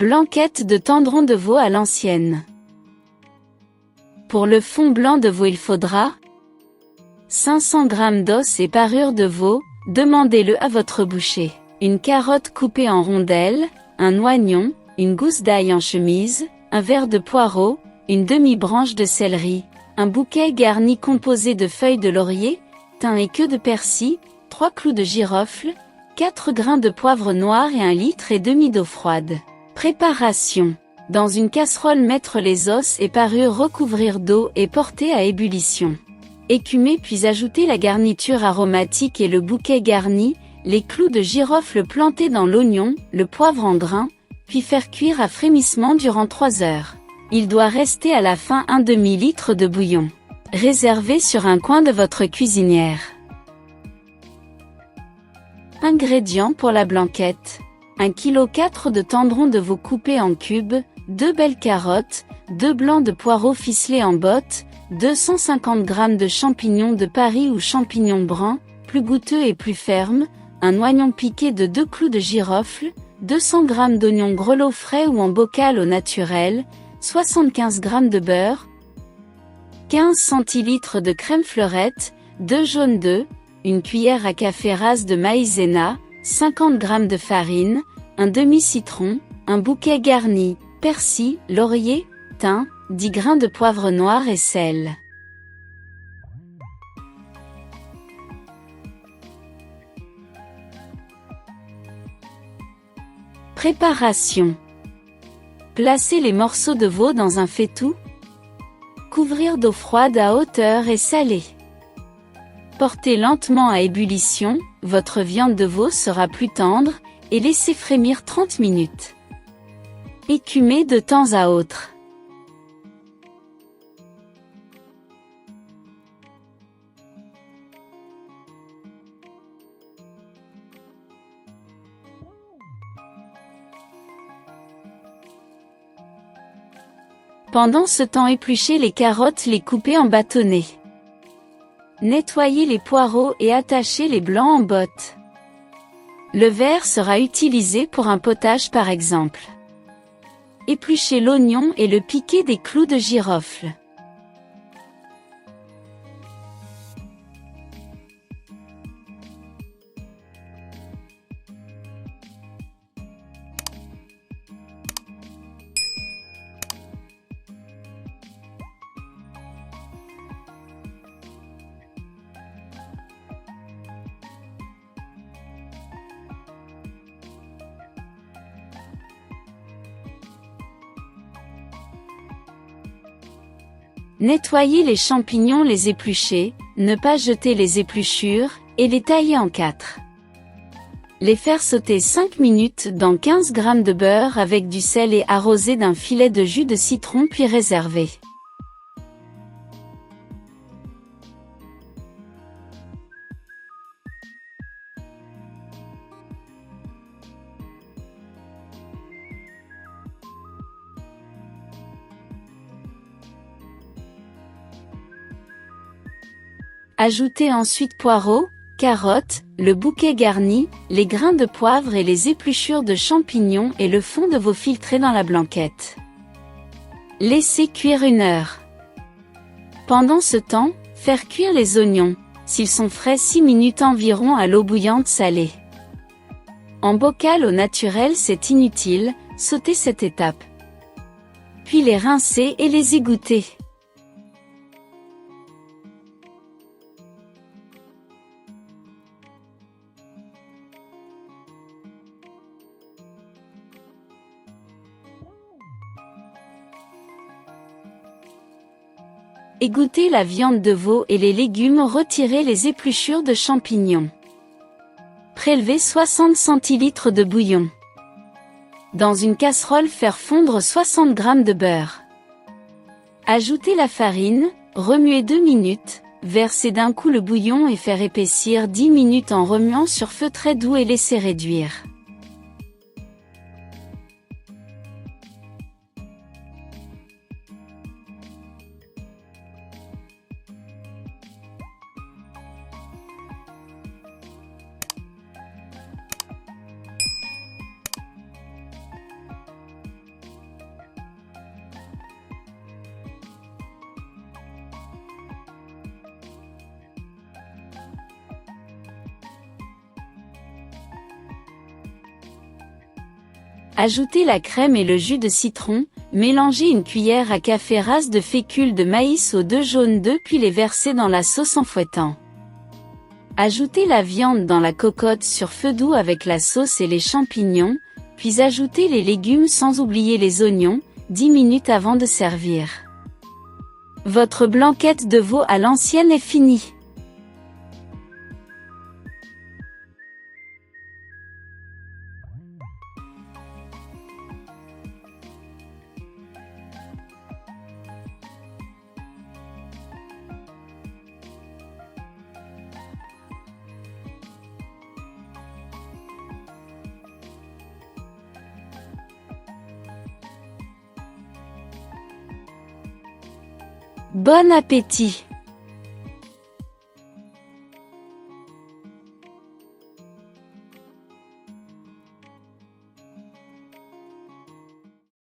Blanquette de tendron de veau à l'ancienne. Pour le fond blanc de veau il faudra 500 g d'os et parure de veau, demandez-le à votre boucher. Une carotte coupée en rondelles, un oignon, une gousse d'ail en chemise, un verre de poireau, une demi-branche de céleri, un bouquet garni composé de feuilles de laurier, thym et queue de persil, 3 clous de girofle, 4 grains de poivre noir et 1,5 litre d'eau froide. Préparation. Dans une casserole mettre les os et parures, recouvrir d'eau et porter à ébullition. Écumer puis ajouter la garniture aromatique et le bouquet garni, les clous de girofle plantés dans l'oignon, le poivre en grains, puis faire cuire à frémissement durant 3 heures. Il doit rester à la fin un demi-litre de bouillon. Réservé sur un coin de votre cuisinière. Ingrédients pour la blanquette. 1,4 kg de tendron de veau coupé en cubes, 2 belles carottes, 2 blancs de poireaux ficelés en bottes, 250 g de champignons de Paris ou champignons bruns, plus goûteux et plus fermes, un oignon piqué de 2 clous de girofle, 200 g d'oignons grelots frais ou en bocal au naturel, 75 g de beurre, 15 centilitres de crème fleurette, 2 jaunes d'œufs, une cuillère à café rase de maïzena, 50 g de farine, un demi-citron, un bouquet garni, persil, laurier, thym, 10 g de poivre noir et sel. Préparation. Placez les morceaux de veau dans un faitout. Couvrir d'eau froide à hauteur et saler. Portez lentement à ébullition, votre viande de veau sera plus tendre, et laissez frémir 30 minutes. Écumer de temps à autre. Pendant ce temps, épluchez les carottes, les coupez en bâtonnets. Nettoyez les poireaux et attachez les blancs en bottes. Le verre sera utilisé pour un potage par exemple. Épluchez l'oignon et le piquez des clous de girofle. Nettoyez les champignons, les éplucher, ne pas jeter les épluchures, et les tailler en 4. Les faire sauter 5 minutes dans 15 g de beurre avec du sel et arroser d'un filet de jus de citron puis réserver. Ajoutez ensuite poireaux, carottes, le bouquet garni, les grains de poivre et les épluchures de champignons et le fond de veau filtré dans la blanquette. Laissez cuire 1 heure. Pendant ce temps, faire cuire les oignons, s'ils sont frais 6 minutes environ à l'eau bouillante salée. En bocal au naturel c'est inutile, sautez cette étape. Puis les rincer et les égoutter. Égouttez la viande de veau et les légumes, retirez les épluchures de champignons. Prélevez 60 centilitres de bouillon. Dans une casserole, faire fondre 60 g de beurre. Ajoutez la farine, remuez 2 minutes, versez d'un coup le bouillon et faire épaissir 10 minutes en remuant sur feu très doux et laissez réduire. Ajoutez la crème et le jus de citron, mélangez une cuillère à café rase de fécule de maïs aux 2 jaunes d'œufs puis les versez dans la sauce en fouettant. Ajoutez la viande dans la cocotte sur feu doux avec la sauce et les champignons, puis ajoutez les légumes sans oublier les oignons, 10 minutes avant de servir. Votre blanquette de veau à l'ancienne est finie. Bon appétit!